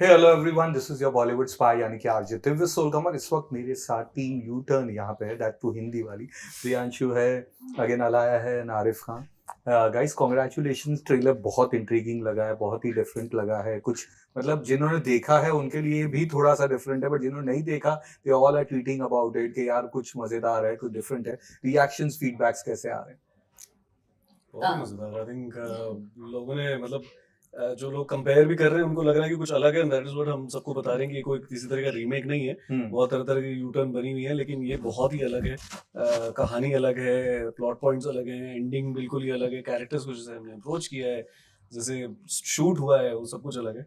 Hey hello everyone, this is your Bollywood spy यानी कि RJ Divya सोलगमर। इस वक्त मेरे साथ टीम यू टर्न यहाँ पे है, दैट टू हिंदी वाली। प्रियांशु है, अगेन अलाया है, and Arif Khan. Guys congratulations, trailer बहुत इंट्रीगिंग लगा है, बहुत ही डिफरेंट लगा है। कुछ मतलब जिन्होंने देखा है उनके लिए भी थोड़ा सा डिफरेंट है, बट जिन्होंने नहीं देखा they all are tweeting about it कि यार कुछ मजेदार है, कुछ डिफरेंट है। रिएक्शंस, फीडबैक्स कैसे आ रहे हैं? बहुत ही मजेदार। आई थिंक लोगों ने मतलब जो लोग कंपेयर भी कर रहे हैं उनको लग रहा है कि कुछ अलग है। दैट इज व्हाट हम सबको बता रहे हैं कि ये कोई किसी तरह का रीमेक नहीं है। बहुत तरह तरह की यू टर्न बनी हुई है, लेकिन ये बहुत ही अलग है। कहानी अलग है, प्लॉट पॉइंट्स अलग हैं, एंडिंग बिल्कुल ही अलग है, कैरेक्टर्स को जैसे हमने अप्रोच किया है, जैसे शूट हुआ है, वो सब कुछ अलग है।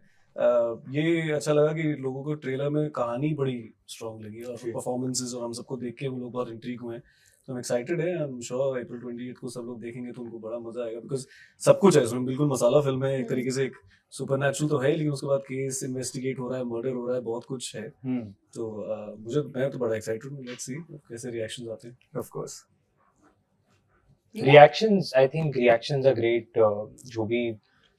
ये अच्छा लगा कि लोगों को ट्रेलर में कहानी बड़ी स्ट्रांग लगी और परफॉर्मेंसेस, और हम सबको देख के वो लोग बहुत इंट्रीग हुए हैं। तो हम एक्साइटेड है। आई एम श्योर अप्रैल 28 को सब लोग देखेंगे तो उनको बड़ा मजा आएगा, बिकॉज सब कुछ है इसमें। बिल्कुल मसाला फिल्म है एक तरीके से। एक सुपरनैचुरल तो है, लेकिन उसके बाद केस इन्वेस्टिगेट हो रहा है, मर्डर हो रहा है, बहुत कुछ है। तो मैं तो बड़ा एक्साइटेड हूँ। लेट्स सी कैसे रिएक्शंस आते हैं। Of course reactions, I think reactions are great. जो भी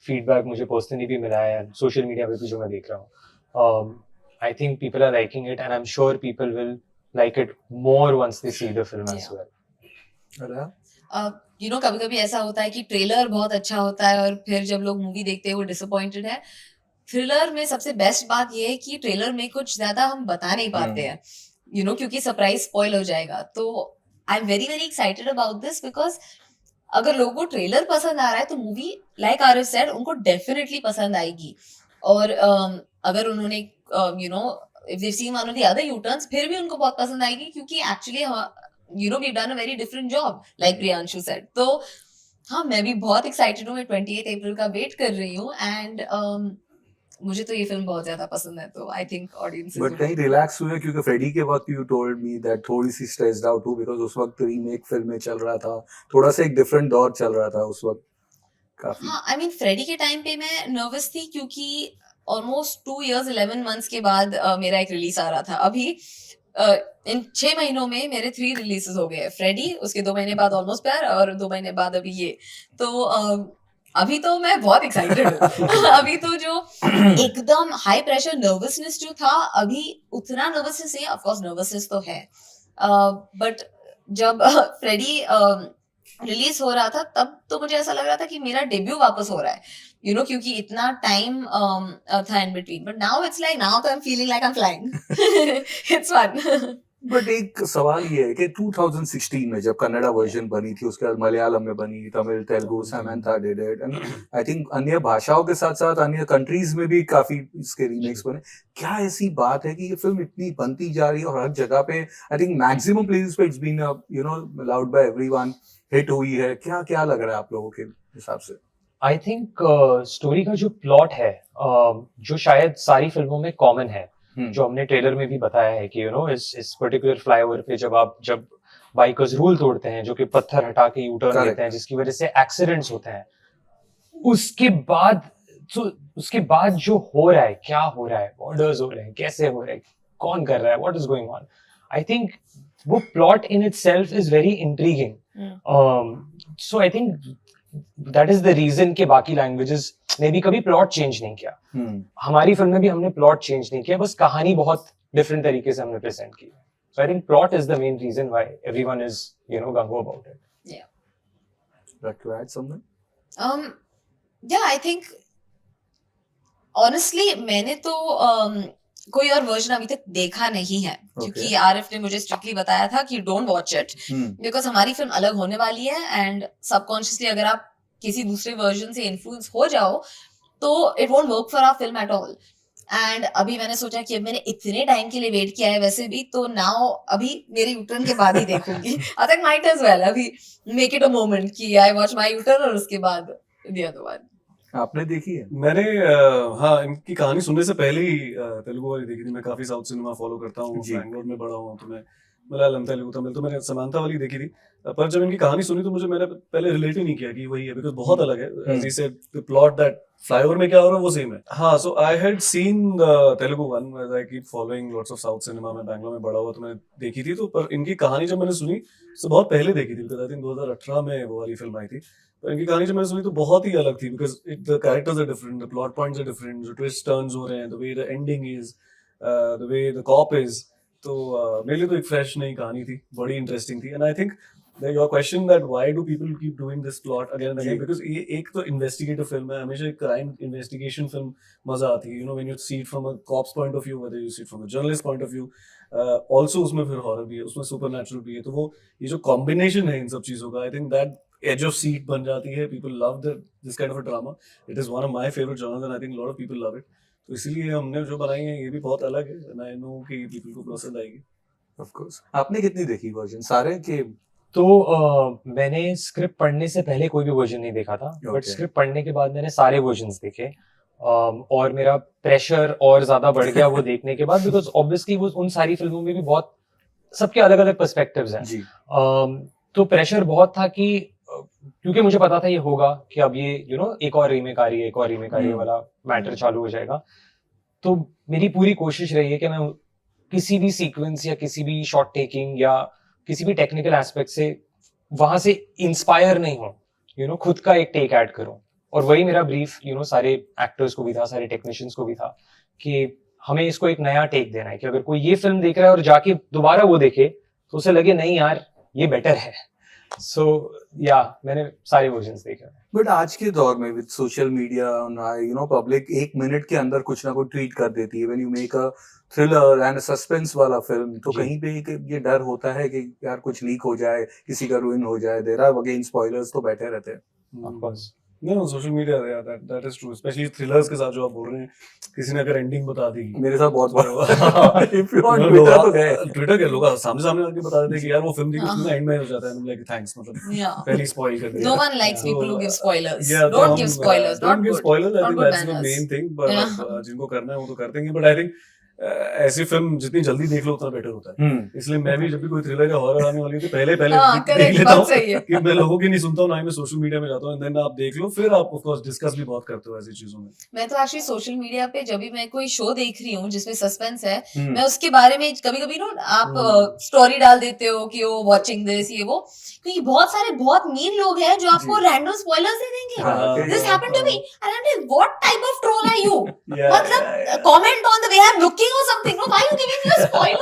फीडबैक मुझे पर्सनली भी मिला है, सोशल मीडिया पे भी जो मैं देख रहा हूँ, I think people are liking it, and I am sure people will like it more once they see the film as well. You know, कभी कभी ऐसा होता है कि ट्रेलर बहुत अच्छा होता है और फिर जब लोग मूवी देखते हैं वो डिसअपॉइंटेड है। थ्रिलर में सबसे बेस्ट बात ये है कि ट्रेलर में कुछ ज्यादा हम बता नहीं पाते हैं, यू नो, क्योंकि सरप्राइज स्पॉइल हो जाएगा। तो I am very very excited about this, because अगर लोगों को ट्रेलर पसंद आ रहा है तो मूवी, लाइक आरिफ सेड, उनको डेफिनेटली पसंद आएगी। और अगर उन्होंने you know, if they seen one of the other U turns, फिर भी उनको बहुत पसंद आएगी, क्योंकि actually you know we done a very different job, like Priyanshu said. तो हाँ, मैं भी बहुत एक्साइटेड हूँ। मैं 28 अप्रैल का वेट कर रही हूँ, एंड मुझे तो ये फिल्म बहुत ज्यादा पसंद है। तो आई थिंक ऑडियंसेस बट कहीं रिलैक्स हुए? क्योंकि फ्रेडी के वक्त यू टोल्ड मी दैट थोड़ी सी स्ट्रेस्ड आउट हूँ, बिकॉज उस वक्त रीमेक फिल्में चल रहा था, थोड़ा सा एक डिफरेंट दौर चल रहा था उस वक्त काफी। हाँ, आई मीन फ्रेडी के टाइम पे मैं नर्वस थी, क्योंकि ऑलमोस्ट 2 years 11 months के बाद मेरा एक रिलीज आ रहा था। अभी इन 6 महीनों में मेरे 3 रिलीजेस हो गए। फ्रेडी, उसके 2 महीने बाद ऑलमोस्ट प्यार, और 2 महीने बाद अभी ये। तो अभी तो मैं बहुत एक्साइटेड हूँ। अभी तो जो एकदम हाई प्रेशर नर्वसनेस जो था, अभी उतना नर्वसनेस नहीं। ऑफ कोर्स नर्वसनेस तो है, बट जब फ्रेडी रिलीज हो रहा था तब तो मुझे ऐसा लग रहा था कि मेरा डेब्यू वापस हो रहा है, यू नो, क्योंकि इतना टाइम था in between. But now it's like, now तो I am feeling like I am flying. It's fun. But एक सवाल ये है कि 2016 में जब कन्नड़ा वर्जन बनी थी, उसके बाद मलयालम में बनी, Tamil, Telugu, samantha did it, and I think अन्य भाषाओं के साथ साथ अन्य कंट्रीज में भी काफी इसके रीमेक्स बने। क्या ऐसी बात है कि ये फिल्म इतनी बनती जा रही है और हर जगह पे, आई थिंक मैक्सिमम प्लेसेस पे it's been you know loud by everyone, hit हुई है? क्या क्या लग रहा है आप लोगों के हिसाब से? आई थिंक स्टोरी का जो प्लॉट है, जो शायद सारी फिल्मों में कॉमन है, जो हमने ट्रेलर में भी बताया है कि यू नो इस पर्टिकुलर फ्लाईओवर पे जब बाइकर्स रूल तोड़ते हैं, जो कि पत्थर हटा के यू टर्न लेते हैं, जिसकी वजह से एक्सीडेंट्स होते हैं, उसके बाद जो हो रहा है, क्या हो रहा है, मर्डर्स हो रहे हैं, कैसे हो रहे हैं, कौन कर रहा है, what is going on, I think वो plot in itself is very intriguing. So I think that is the reason कि बाकी लैंग्वेजेस ने भी कभी प्लॉट चेंज नहीं किया। हमारी फिल्म में भी हमने प्लॉट चेंज नहीं किया, बस कहानी बहुत डिफरेंट तरीके से हमने प्रेजेंट की। So I think plot is the main reason why everyone is you know गंगो about it. Like to add something? Yeah, I think honestly मैंने तो कोई और वर्जन अभी तक देखा नहीं है, क्योंकि आरिफ ने मुझे स्ट्रिक्टली बताया था कि डोंट वॉच इट, बिकॉज हमारी फिल्म अलग होने वाली है, एंड सबकॉन्शियसली अगर आप किसी दूसरे वर्जन से इन्फ्लुएंस हो जाओ तो it won't work for our film at all. And अभी मैंने सोचा कि अब मैंने इतने टाइम के लिए वेट किया है वैसे भी, तो नाउ अभी मेरे यूटर्न के बाद ही देखूंगी। I think might as well अभी मेक इट अ मोमेंट कि आई वॉच माय यूटर्न और उसके बाद द अदर वन। आपने देखी है? मैंने हाँ, इनकी कहानी सुनने से पहले ही तेलुगु वाली देखी थी। मैं काफी साउथ सिनेमा फॉलो करता हूँ, बैंगलोर में बड़ा हूँ, तो मैं मलयालम, तेलुगु, तमिल, तो मैंने समांता वाली देखी थी। पर जब इनकी कहानी सुनी तो मैंने पहले रिलेट ही नहीं किया कि वही है, बिकॉज़ बहुत अलग है। As he said the plot that flyover में क्या हो रहा है वो सेम है। हाँ, so I had seen the Telugu one, as I keep following lots of south cinema, मैं बैंगलोर में बड़ा हुआ तो मैंने देखी थी। तो पर इनकी कहानी जब मैंने सुनी तो बहुत पहले देखी थी, बिकॉज़ आई थिंक 2018 में वो वाली फिल्म आई थी। तो इनकी कहानी जब मैंने सुनी तो बहुत ही अलग थी, because the characters are different, the plot points are different, जो ट्विस्ट टर्न्स हो रहे हैं, the way the ending is, the way the cop is. तो मेरे लिए तो एक फ्रेश नई कहानी थी, बड़ी इंटरेस्टिंग थी। And I think your question that why do people keep doing this plot again and again, because ये एक तो इन्वेस्टिगेटिव फिल्म है, हमेशा एक क्राइम इन्वेस्टिगेशन फिल्म मजा आती है, you know, when you see it from a cops point of view, whether you see it from a journalist point of view. Also उसमें फिर हॉरर भी है, उसमें सुपरनैचुरल भी है, तो वो ये जो कॉम्बिनेशन है इन सब चीजों का, I think that edge of seat बन जाती है। People love this kind of a drama, it is one of my favourite genres and I think lot of people love it. तो इसीलिए हमने जो बनाई है ये भी बहुत अलग है, एंड आई नो कि पीपल को पसंद आएगी। Of course. आपने कितनी देखी वर्जन, सारे के? तो मैंने स्क्रिप्ट पढ़ने से पहले कोई भी वर्जन नहीं देखा था, बट Okay. स्क्रिप्ट पढ़ने के बाद मैंने सारे वर्जन्स देखे। और मेरा प्रेशर और ज्यादा बढ़ गया वो देखने के बाद, बिकॉज ऑब्वियसली वो उन सारी फिल्मों में भी बहुत सबके अलग अलग पर्सपेक्टिव्स हैं। जी। तो प्रेशर बहुत था कि क्योंकि मुझे पता था ये होगा कि अब ये एक और रीमेक आ रही है, एक और रीमेक आ रही है वाला मैटर चालू हो जाएगा। तो मेरी पूरी कोशिश रही है कि मैं किसी भी सीक्वेंस या किसी भी शॉट टेकिंग या किसी भी टेक्निकल एस्पेक्ट से वहां से इंस्पायर नहीं हो, खुद का एक टेक ऐड करूं। और वही मेरा ब्रीफ सारे एक्टर्स को भी था, सारे टेक्नीशियंस को भी था कि हमें इसको एक नया टेक देना है, कि अगर कोई ये फिल्म देख रहा है और जाके दोबारा वो देखे तो उसे लगे नहीं यार ये बेटर है। सो या मैंने सारे वर्जन्स देखे। बट आज के दौर में with social media, public 1 minute के अंदर कुछ ना कुछ ट्वीट कर देती है when you make a thriller and suspense वाला फिल्म, तो जी। कहीं पे ये डर होता है कि यार कुछ लीक हो जाए, किसी का रुइन हो जाए। देयर आर अगेन स्पॉयलर्स तो बैठे रहते हैं। Of course. No, social media है, that is true, specially thrillers के साथ जो आप बोल रहे हैं, किसी ने अगर एंडिंग बता दी, मेरे साथ बहुत बार इफ यू ऑन ट्विटर तो है, ट्विटर के लोग सामने आके बता देते हैं कि यार वो फिल्म देखी, उसमें एंड में हो जाता है, लाइक थैंक्स, मतलब Yeah. पहले स्पॉइल कर दिया। No one likes people who give spoilers. Yeah, तो Don't हम, give spoilers. don't Not give good. spoilers, I Not think good that's the manners. main thing, but Yeah. जिनको करना है वो तो करते हैं, but I think ऐसी फिल्म जितनी जल्दी देख लो उतना बेटर होता है। इसलिए मैं भी जब भी कोई थ्रिलर या हॉरर आने वाली थी पहले हाँ, देख correct, लेता हूँ बात सही है। कि मैं लोगों की नहीं सुनता हूँ, ना ही मैं सोशल मीडिया में जाता हूँ, देन आप देख लो, फिर आप ऑफ कोर्स डिस्कस भी बहुत करते हो ऐसी चीजों में। मैं तो एक्चुअली सोशल मीडिया पे जब भी मैं कोई शो देख रही हूँ जिसमें सस्पेंस है, हम्म। मैं उसके बारे में कभी कभी आप स्टोरी डाल देते हो कि वो वाचिंग दिस ये वो, क्योंकि बहुत सारे बहुत मीन लोग हैं जो आपको जी। रैंडम स्पॉयलर्स दे देंगे। हाँ, this happened to me and I am like what type of troll are you? Yeah, मतलब comment on the way I am looking और something, no why you giving me a spoiler,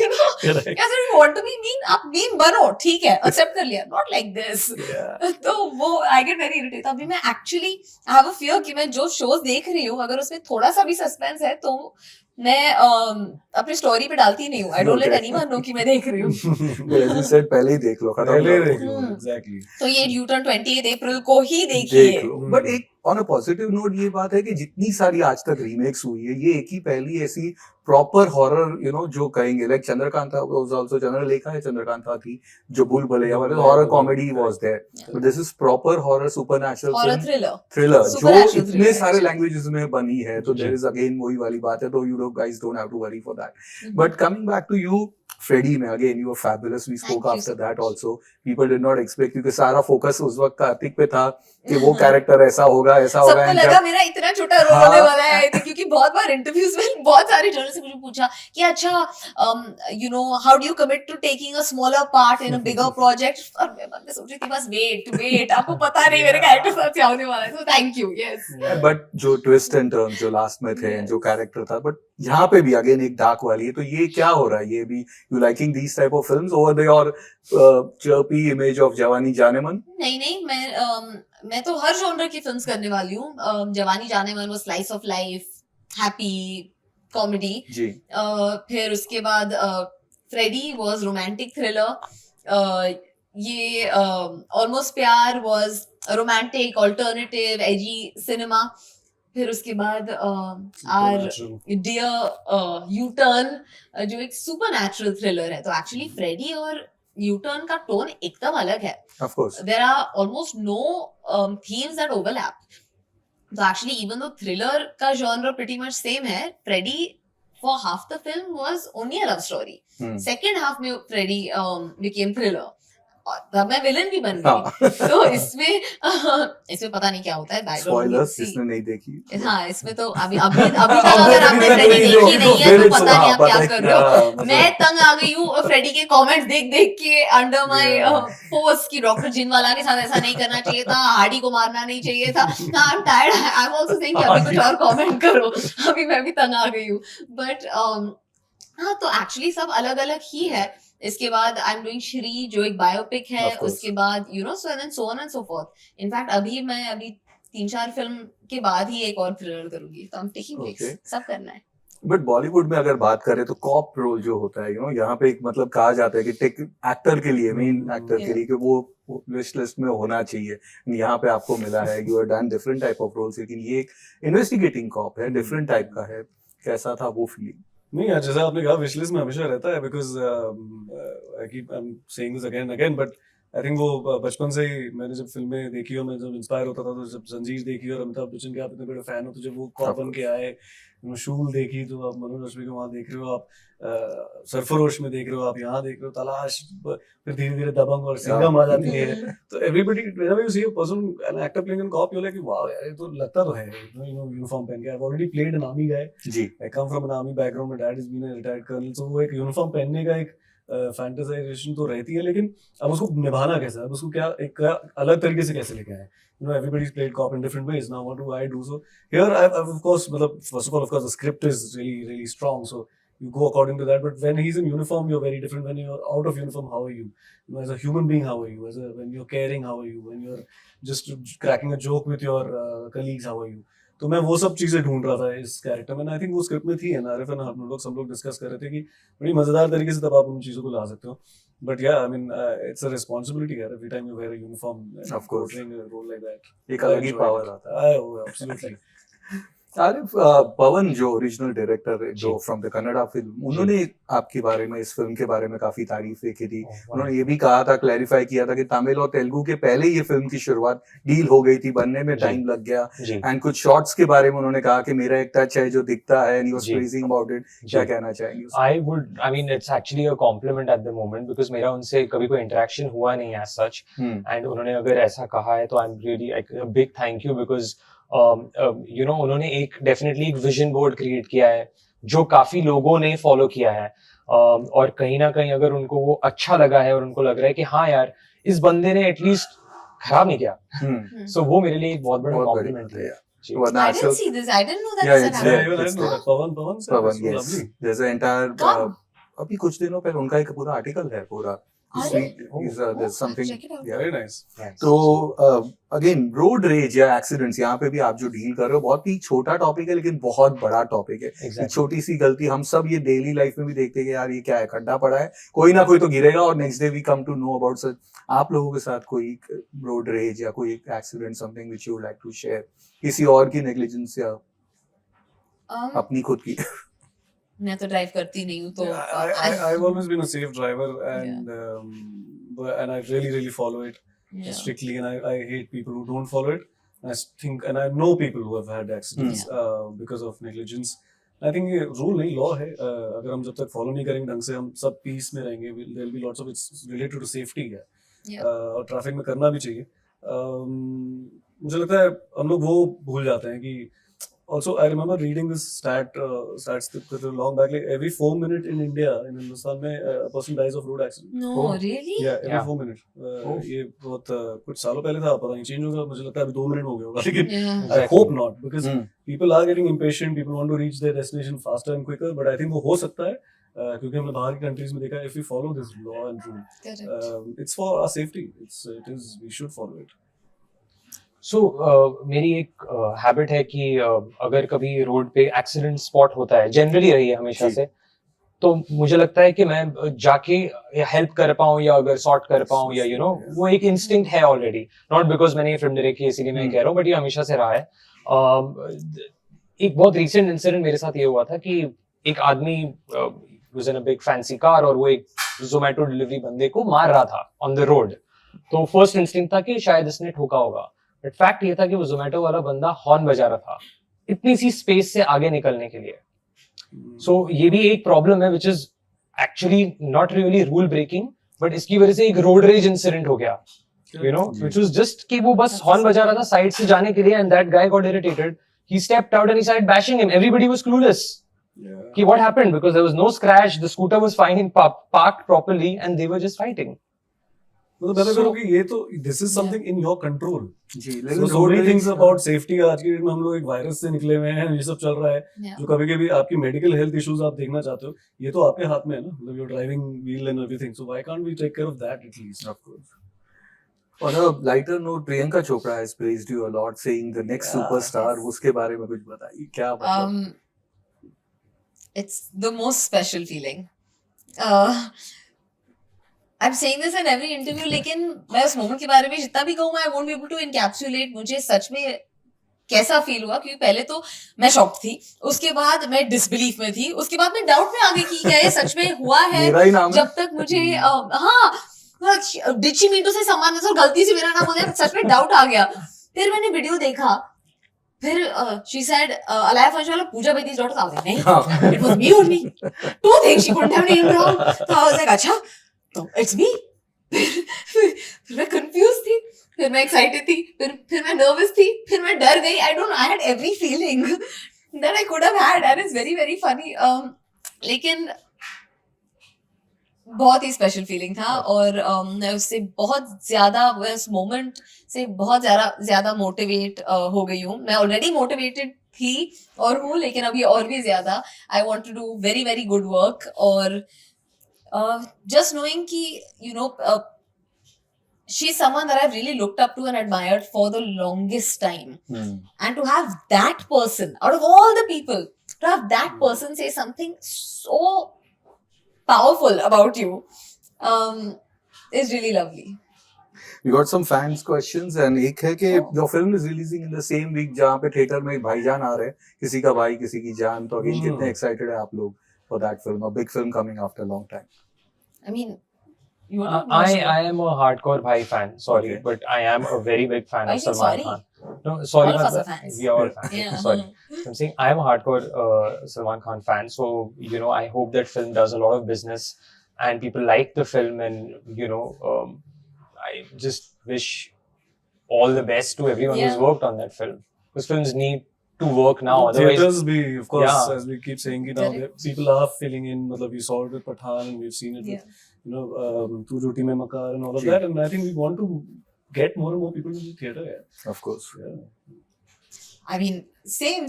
you know? correct. कैसे you want to be mean? आप mean बनो, ठीक है, accept कर लिया, not like this. Yeah. तो वो आई गेट वेरी इरिटेट। अभी मैं actually I have a fear कि मैं जो शोज देख रही हूँ अगर उसमें थोड़ा सा भी सस्पेंस है तो मैं अपनी स्टोरी पे डालती नहीं हूँ। I don't let Okay. Anyone know कि मैं देख रही हूँ। As you said, पहले ही देख लो, खत्म पहले कर देख लो। लो, exactly. तो ये यूटर्न 28 अप्रैल को ही देखिए। देख लो। बट एक ऑन अ पॉजिटिव नोट ये बात है कि जितनी सारी आज तक रीमेक्स हुई है, ये एक ही पहली ऐसी प्रॉपर हॉरर जो कहेंगे, like Chandrakanta was also, Chandralekha है चंद्रकांता थी, जो भूल भुलैया वाले horror comedy was there, but this is proper horror supernatural horror thriller thriller जो Supernatural इतने thriller, सारे actually. लैंग्वेजेस में बनी है। तो देयर इज अगेन वही वाली बात है, तो यू लोग guys don't have to worry for that. But coming back to you Freddy में, again you were fabulous, we spoke Thank you after so that much. Also, people did not expect, क्योंकि सारा focus उस वक्त कार्तिक पे था कि वो character ऐसा होगा सबको and लगा जब- मेरा इतना छोटा रोल हाँ। होने वाला है, क्योंकि बहुत बार इंटरव्यूज में बहुत सारे जर्नलिस्ट ने मुझे पूछा कि अच्छा how do you commit to taking a smaller part in a bigger project, और मैं मन में सोच रही थी बस वेट आपको पता नहीं मेरे कैरेक्टर साथ क्या होने वाला है। So thank you. Yes, but जो ट्विस्ट एंड टर्न जो लास्ट में थे, Yes. जो कैरेक्टर था, बट यहाँ पे भी अगेन एक डार्क वाली है, तो ये क्या हो रहा है? ये भी you liking these type of films over your chirpy image of Jawaani जाने मन? नहीं मैं तो हर जॉनर की फिल्म्स करने वाली हूँ। जवानी जाने मन वो slice of life, happy comedy, जी। फिर उसके बाद फ्रेडी वाज रोमांटिक थ्रिलर, ये almost Pyaar was romantic alternative edgy cinema, फिर उसके बाद are Supernatural. Dear U turn जो एक सुपरनैचुरल थ्रिलर है। तो एक्चुअली फ्रेडी और यू टर्न का टोन एकदम अलग है। Of course. there are almost no themes that overlap. So actually even though thriller का genre pretty much same है, Freddy for half the film was only a love story. Second half में Freddy became thriller. और तब मैं villain भी बन गई. तो इसमें पता नहीं क्या होता है. स्पॉयलर्स जिसने नहीं देखी. हाँ, इसमें तो अभी तक अगर आपने फ्रेडी देखी नहीं है तो पता नहीं आप क्या कर रहे हो. मैं तंग आ गई हूँ फ्रेडी के कमेंट्स देख के अंडर माय पोस्ट की डॉक्टर जिनवाला के साथ ऐसा नहीं करना चाहिए था, हार्डी को मारना नहीं चाहिए था. I am tired. I am also saying अभी कुछ और कमेंट करो. अभी मैं भी तंग आ गई हूँ. बट हाँ, तो एक्चुअली सब अलग अलग ही है. इसके बाद आई एम डूइंग श्री जो एक बायोपिक है. उसके बाद so on and so fourth. In fact अभी 3-4 फिल्म के बाद ही एक और थ्रिलर करूंगी. तो हम टेकिंग ब्रेक्स. सब करना है. बट बॉलीवुड में अगर बात करें तो कॉप रोल जो होता है यहाँ पे एक मतलब कहा जाता है कि टेक एक्टर के लिए, मेन एक्टर के लिए, कि वो विश लिस्ट में होना चाहिए. यहाँ पे आपको मिला है. You are done different type of roles, लेकिन ये एक इन्वेस्टिगेटिंग कॉप है, डिफरेंट टाइप का है. कैसा था वो फीलिंग? नहीं यार, जैसा आपने कहा विशलिस्ट में हमेशा रहता है, because I am saying this again but I think वो बचपन से ही मैंने जब फिल्में देखी और मैं जब इंस्पायर होता था, तो जब जंजीर देखी और अमिताभ बच्चन के आप इतने बड़े फैन हो, तो जब वो कॉप बन के आए, शूल देखी, तो आप मनोज रश्मि को वहाँ देख रहे हो, आप सरफरोश में देख रहे हो, आप यहाँ देख रहे हो, तलाश, फिर धीरे धीरे दबंग और सिंघम आ जाती है. तो everybody whenever you see a person, an actor playing in cop, you like wow यार, ये तो लगता तो है यूनिफॉर्म पहन के. I have already played an army guy जी. I come from an army background. My dad is been a retired colonel. So वो एक यूनिफॉर्म पहनने का एक फैंटेसाइजेशन तो रहती है, लेकिन अब उसको निभाना कैसे, अब उसको क्या एक अलग तरीके से कैसे लेके आए. Everybody's played cop in different ways. Now what do I do? So here I've of course, first of all, the script is really strong, so you go according to that. But when he's in uniform, you're very different. When you're out of uniform, how are you? As a human being, how are you? When you're caring, how are you? When you're just cracking a joke with your colleagues, how are you? तो मैं वो सब चीजें ढूंढ रहा था इस character में. आई थिंक वो स्क्रिप्ट में थी, आरिफ और हम लोग सब लोग डिस्कस कर रहे थे कि बड़ी मजेदार तरीके से तब आप उन चीजों को ला सकते हो. But yeah, I mean, it's a responsibility every time you wear a uniform and of course portraying a role like that. एक अलग ही पावर आता है. Oh, absolutely. आरिफ, पवन जो ओरिजिनल डायरेक्टर है, जो फ्रॉम द कन्नड़ा फिल्म, उन्होंने आपके बारे में, इस फिल्म के बारे में काफी तारीफ लिखी थी. उन्होंने ये भी कहा था, क्लैरिफाई किया था कि तमिल और तेलुगु के पहले ये फिल्म की शुरुआत डील हो गई थी, बनने में टाइम लग गया. एंड कुछ शॉट्स के बारे में उन्होंने कहा कि मेरा एक टच है जो दिखता है, and he was praising about it. क्या कहना चाहेंगे? I mean it's actually a compliment at the moment, because मेरा उनसे कभी कोई इंटरेक्शन हुआ नहीं as such. एंड उन्होंने अगर ऐसा कहा है तो I am really a big thank you, because उन्होंने एक डेफिनेटली एक विजन बोर्ड क्रिएट किया है जो काफी लोगों ने फॉलो किया है. और कहीं ना कहीं अगर उनको वो अच्छा लगा है और उनको लग रहा है कि हाँ यार, इस बंदे ने एटलीस्ट खराब नहीं किया, सो वो मेरे लिए एक बहुत बड़ा कॉम्प्लीमेंट है. I didn't see this. I didn't know that. Yeah, I didn't know that. Pawan, yes. There's an entire अभी कुछ दिनों पहले उनका एक पूरा आर्टिकल है पूरा. There's something. Yeah, very nice. तो अगेन रोड रेज या एक्सीडेंट्स, यहाँ पे भी आप जो डील कर रहे हो, बहुत ही छोटा टॉपिक है लेकिन बहुत बड़ा टॉपिक है. एक छोटी सी गलती, हम सब ये डेली लाइफ में भी देखते हैं कि यार ये क्या है, खड्डा पड़ा है, कोई ना कोई तो गिरेगा, और next day we come to know about सच. आप लोगों के साथ कोई रोड रेज या कोई accident, something which you would like to share, किसी और की नेग्लिजेंस या अपनी खुद की? मैं तो ड्राइव करती नहीं हूँ, तो I've always been a safe driver, and I really follow it strictly, and I hate people who don't follow it. And I know people who have had accidents because of negligence. I think ये rule नहीं, law है. अगर हम जब तक follow नहीं करेंगे ढंग से, हम सब पीस में रहेंगे. There will be lots of it's related to safety है, और ट्रैफिक में करना भी चाहिए. मुझे लगता है हम लोग वो भूल जाते हैं कि also I remember reading this stats long back, like every 4 minutes in India, in Hindustan में a person dies of road accident. No, really? Yeah, every 4 minutes. ये बहुत कुछ सालों पहले था, पता नहीं चेंज होगा, मुझे लगता है अभी 2 मिनट हो गया होगा, लेकिन I hope not, because people are getting impatient, people want to reach their destination faster and quicker, but I think वो हो सकता है, क्योंकि हमने बाहर की कंट्रीज में देखा है, if we follow this law and rule, it's for our safety, we should follow it. So, मेरी एक हैबिट है कि अगर कभी रोड पे एक्सीडेंट स्पॉट होता है, जनरली रही है हमेशा से, तो मुझे लगता है कि मैं जाके हेल्प कर पाऊँ या अगर सॉर्ट कर पाऊँ, या वो एक इंस्टिंक्ट है ऑलरेडी. नॉट बिकॉज मैंने ये फिल्म देखी है इसीलिए मैं कह रहा हूँ, बट ये हमेशा से रहा है. एक बहुत रिसेंट इंसिडेंट मेरे साथ ये हुआ था कि एक आदमी was in a big fancy car, और वो एक जोमेटो डिलीवरी बंदे को मार रहा था ऑन द रोड. तो फर्स्ट इंस्टिंक्ट था कि शायद इसने ठोका होगा, बट फैक्ट ये था कि वो जोमेटो वाला बंदा हॉर्न बजा रहा था इतनी सी स्पेस से आगे निकलने के लिए. So ये भी एक problem है, which is actually not really rule breaking, but इसकी वजह से एक road rage incident हो गया, you know, which was just कि वो बस horn बजा रहा था side से जाने के लिए, and that guy got irritated. He stepped out and he started bashing him. Everybody was clueless. Yeah. कि what happened, because there was no scratch, the scooter was fine, parked properly, and they were just fighting. मतलब मैं करूँ कि ये तो this is something in your control. Ji So लेकिन so many things about safety. आज की date में हम लोग एक वायरस से निकले हुए हैं, ये सब चल रहा है, Yeah. जो कभी कभी आपकी मेडिकल हेल्थ इश्यूज आप देखना चाहते हो, ये तो आपके हाथ में है ना, मतलब your driving wheel and everything, so why can't we take care of that at least. Of course. On a lighter note, Priyanka Chopra has praised you a lot, saying the next Yeah. superstar. उसके बारे में कुछ बताइए, क्या मतलब? It's the most special feeling. I'm saying this in every interview, लेकिन मैं उस मोमेंट के बारे में जितना भी कहूँ, I won't be able to encapsulate मुझे सच में कैसा फील हुआ, क्योंकि पहले तो मैं शॉक थी, उसके बाद मैं डिसबिलीफ में थी, उसके बाद मैं डाउट में आ गई कि क्या ये सच में हुआ है. मेरा ही नाम है. जब तक मुझे डिड शी मीन टू से सम्मान और गलती से मेरा नाम हो गया, सच में डाउट आ गया. फिर मैंने वीडियो देखा, फिर she said Alaya Furniturewala Pooja Bedi's daughter. I was like, नहीं, it was me only. Two things she couldn't have named wrong. So I was like, अच्छा, तो it's me. फिर मैं confused थी, फिर मैं excited थी, फिर मैं nervous थी, फिर मैं डर गई. I don't know, I had every feeling that I could have had, and it's very very funny. लेकिन बहुत ही स्पेशल फीलिंग था, और मैं उससे बहुत ज्यादा, उस मोमेंट से बहुत ज्यादा मोटिवेट हो गई हूँ. मैं ऑलरेडी मोटिवेटेड थी और हूँ, लेकिन अभी और भी ज्यादा. I want to do very very good work, और just knowing ki, you know, she's someone that I've really looked up to and admired for the longest time. And to have that person, out of all the people, to have that person say something so powerful about you is really lovely. We got some fans questions, and एक है कि your film is releasing in the same week जहाँ पे theatre में एक भाईजान आ रहे हैं, किसी का भाई किसी की जान. तो अगेन कितने excited है आप लोग for that film, a big film coming after a long time? I mean, you want to I am a hardcore Bhai fan. Sorry, Okay. but I am a very big fan Why of are you Salman sorry? Khan. No, sorry, All of us but are fans. we are all fans. Yeah. Sorry, I'm saying I am a hardcore Salman Khan fan. So you know, I hope that film does a lot of business and people like the film, and you know, I just wish all the best to everyone who's Yeah. worked on that film, because films need to work now. Otherwise, Theaters be, of course, Yeah. as we keep saying, now Correct. people are filling in. मतलब we saw it with Pathan, and we've seen it Yeah. with, you know, Tu Jhoti Mein Makar and all of Ji. that. And I think we want to get more and more people to the theater. Yeah. Of course. Yeah. I mean, same.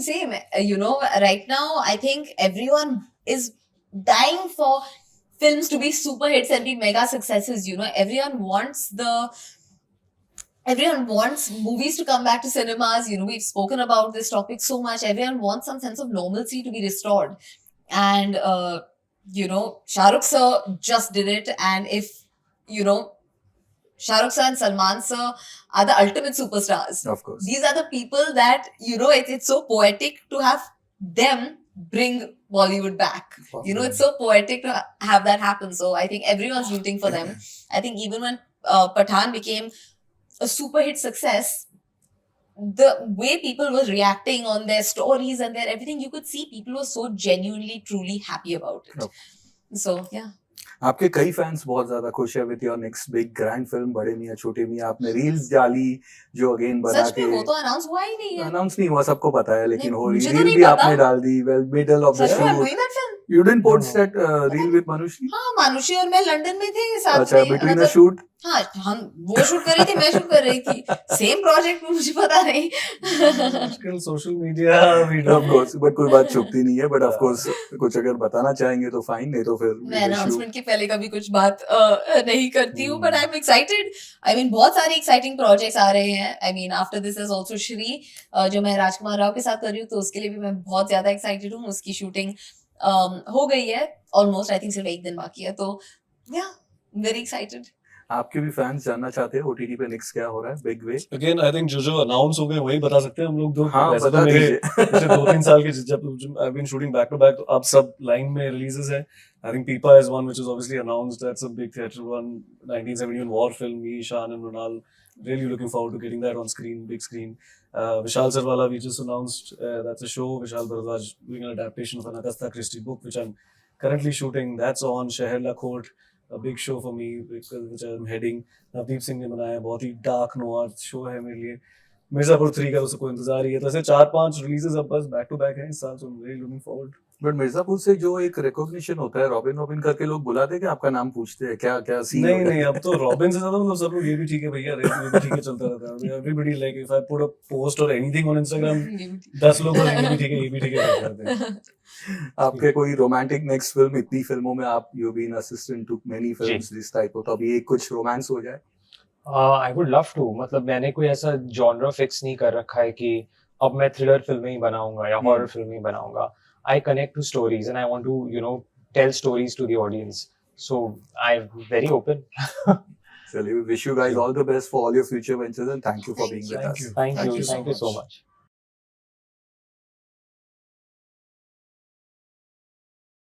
You know, right now, I think everyone is dying for films to be super hits and be mega successes. You know, everyone wants movies to come back to cinemas. You know, we've spoken about this topic so much. Everyone wants some sense of normalcy to be restored. And, you know, Shah Rukh sir just did it. And if, you know, Shah Rukh sir and Salman sir are the ultimate superstars. Of course. These are the people that, you know, it's so poetic to have them bring Bollywood back. You know, it's so poetic to have that happen. So I think everyone's rooting for them. I think even when Pathan became a super hit success, the way people were reacting on their stories and their everything, you could see people were so genuinely, truly happy about it. Okay. So, yeah. आपके कई fans बहुत ज्यादा खुश है with your next big grand film बड़े मियां छोटे मियां. आपने reels डाली जो अगेन बना सच के में वो तो अनाउंस हुआ ही नहीं है. अनाउंस नहीं हुआ, सबको पता है, लेकिन नहीं, हो मुझे तो रील नहीं भी पता. आपने डाल दी. वेल मिडल ऑफ द सच में I'm shoot doing that film. You didn't post No, that reel with Manushi. हाँ, मानुषी और मैं लंदन में थे साथ अच्छा, में. Between the shoot. हाँ, हम वो शूट कर रही थी, मैं शूट कर रही थी. सेम प्रोजेक्ट में, मुझे पता नहीं. आजकल social media we of don't course, but कोई बात छुपती नहीं है. बट ऑफ कोर्स कुछ अगर बताना चाहेंगे तो फाइन, नहीं तो फिर मैं अनाउंसमेंट के पहले कभी कुछ बात नहीं करती हूँ. But I am excited. I mean, बहुत सारे एक्साइटिंग प्रोजेक्ट्स आ रहे हैं. I mean, after this is also Shri, जो मैं राजकुमार राव के साथ कर रही हूँ, तो उसके लिए भी मैं बहुत ज्यादा एक्साइटेड हूँ. उसकी शूटिंग हो गई है ऑलमोस्ट. आई थिंक सिर्फ एक दिन बाकी है. तो या, वेरी एक्साइटेड. आपके भी फैंस जानना चाहते हैं ओटीटी पे नेक्स्ट क्या हो रहा है big way. again I think जो अनाउंस हो गए वही बता सकते हैं हम लोग. दो हाँ, वैसे तो बता मेरे दीजिए. पिछले 2-3 साल के जब I've been shooting back to back, तो अब सब लाइन में रिलीजेस है. I think Pipa is one which is obviously announced. That's a big theatrical one. 1971 war film, me, Ishan and Mrunal. really looking forward to getting that on screen, big screen. Vishal Sarwala, we just announced that's a show. Vishal Bharadwaj doing an adaptation of an Agatha Christie book, which I'm currently shooting. That's on Sheher Lakhot, a big show for me, which I'm heading. Navdeep Singh ने बनाया, बहुत ही dark noir show है मेरे लिए. मिर्जापुर 3 का उसको इंतजार ही है. तो ऐसे 4-5 रिलीजेस अब बस बैक टू बैक हैं इस साल, so I'm really looking forward. But Mirzapur से जो एक रिकॉग्निशन होता है, रॉबिन रॉबिन करके लोग बुलाते हैं कि आपका नाम पूछते हैं, क्या क्या सीन नहीं नहीं, अब तो रॉबिन से ज्यादा मतलब सब लोग ये भी ठीक है भैया, रे ये भी ठीक है चलता रहता है. Everybody like if I put a post और एनीथिंग ऑन इंस्टाग्राम, 10 लोग बोलेंगे ये भी ठीक है, ये भी ठीक है करते हैं. आपके कोई रोमांटिक नेक्स्ट फिल्म, इतनी फिल्मों में आप you been assistant to many films this type of, तो अभी एक कुछ रोमांस हो जाए? I would love to. मतलब मैंने कोई ऐसा जॉनर फिक्स नहीं कर रखा है कि अब मैं थ्रिलर फिल्में ही बनाऊंगा या हॉरर फिल्में ही बनाऊंगा. I connect to stories and I want to, you know, tell stories to the audience. So I'm very open. So we wish you guys all the best for all your future ventures and thank you for being with Thank us. you. Thank Thank you. you so Thank you so much. much.